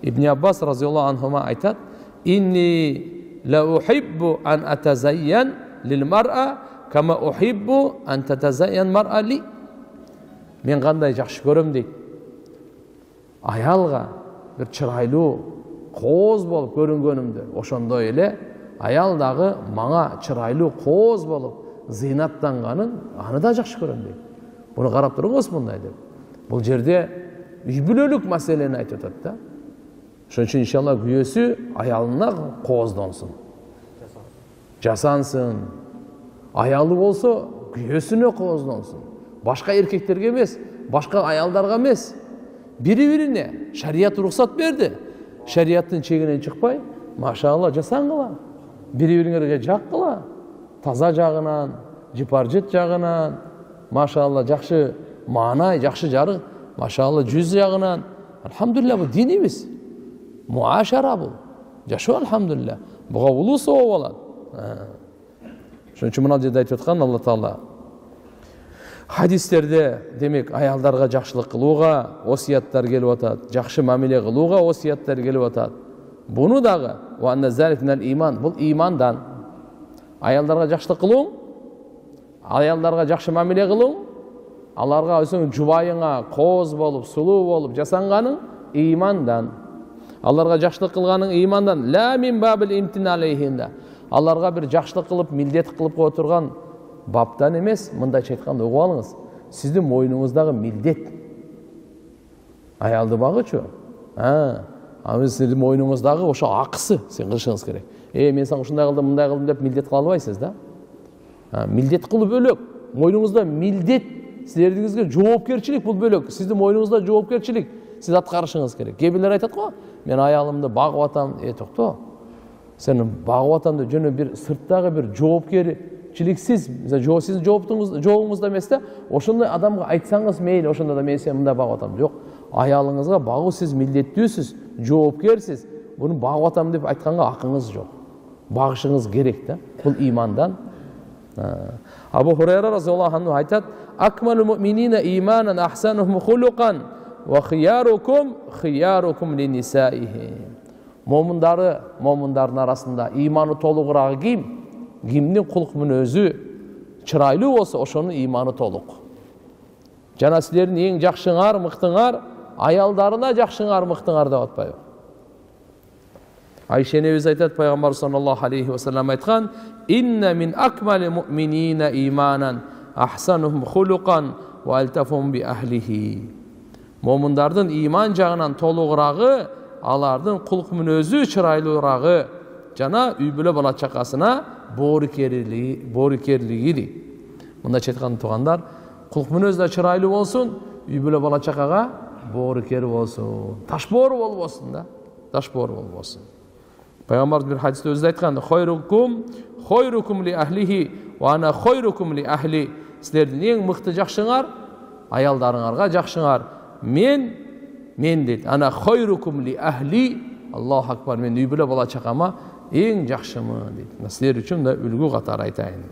Ibn Abbas разияллаху анхума айтат: "Инни ла ухиббу ан атазайян лил мар'a кама ухиббу ан татазайян мар'a ли." Мен қандай жақсы көрем дейді. Аялға бір чырайлуу қоз болып көрінгенімді, ошондой эле аялдағы маңа чырайлуу қоз болып зыйнаттанғанын аны да жақсы көрем дейді. Бұны қарап тұрыңыз мұндай деп. Бұл жерде үй бүлөлүк маселени айтып жатат да. Ошон үчүн иншалла күйөөсү аялына кооздонсун, жасансын. Аялы болсо күйөөсүнө кооздонсун. Башка эркектерге эмес, башка аялдарга эмес. Бири-бирине шарият уруксат берди. Шариаттын чегинен чыкпай, машалла жасаңгыла. Бири-бириңерге жаккыла. Таза жагынан, жипаржыт жагынан, машалла жакшы маанай, жакшы жарык, машалла жүз жагынан. Алхамдулилля, бул динибиз. Муашара бул. Жашоо алхамдулилля. Буга улуу соо болот. Ошон үчүн мына жерде айтып аткан Алла Таала хадистерде демек аялдарга жакшылык кылууга осияттар келип атат, жакшы мамиле кылууга осияттар келип атат. Буну дагы ва анна залик минал иман, бул имандан. Аялдарга жакшылык кылууң, аялдарга жакшы мамиле кылууң, аларга өзүң жубайыңа кооз болуп, сулуу болуп жасанганың имандан. Аларга жакшылык кылганың имандан. Ла мин бабил имтина алейхинда. Аларга бир жакшылык кылып, милдет кылып кое турган баптан эмес, мындайча айтканда угуп алыңыз. Сиздин мойнуңуздагы милдет. Аялды багычу. Сиздин мойнуңуздагы ошо акысы сен кылышыңыз керек. Мен сага ушундай кылдым, мындай кылдым деп милдет кыла албайсыз да. Милдет кылып бөлөк. Мойнуңузда милдет, силердиңизге жоопкерчилик бул бөлөк. Сиздин мойнуңузда жоопкерчилик сиз аткарышыңыз керек. Кээ бирлер айтат го, мен аялымды багып атам, токто. Сен багып атам деп жөнө бир сырттагы бир жоопкерчиликсиз, сиздин жооптуңузда эмес да, ошондой адамга айтсаңыз мейли, ошондо да мен сени мындай багып атам. Жок, аялыңызга багуу сиз милдеттүүсүз, жоопкерсиз. Буну багып атам деп айтканга акыңыз жок. Багышыңыз керек да. Бул имандан. Абу Хурайра разияллаху анху айтат: "Акмалу муъминина иманан ахсанухум хулуқан ва хиярукум хиярукум линисаихим." Момундардын арасында иманы толугурагы ким? Кимдин кулк мүнөзү чырайлуу болсо, ошонун иманы толук. Жана силердин эң жакшыңар, мыктыңар аялдарына жакшыңар, мыктыңар деп атпайбы? Айша энебиз айтат, пайгамбар саллаллаху алейхи ва саллям айткан: "Инна мин акмали муъминина иманан ахсанухум хулуқан ва алтафум би ахлихи." Момундардын иман жагынан толугурагы алардын кулк мүнөзү чырайлуурагы жана үй бүлө бала чакасына боорукерлиги. Мындайча айтканда туугандар, кулк мүнөз да чырайлуу болсун, үй бүлө бала чакага боорукер болсун, ташбоор болбосун да, ташбоор болбосун. Пайгамбар бир хадисте өзү айткан: "Хойрукум ли ахлихи ва ана хойрукум ли ахли." Силердин эң мыкты жакшыңар аялдарыңарга жакшыңар. Мен дейт, ана хойрукум ли ахли. Аллаху акбар, мен үй бүлө бала чакама эң жакшымын дейт. Силер үчүн да үлгү катары айтайын.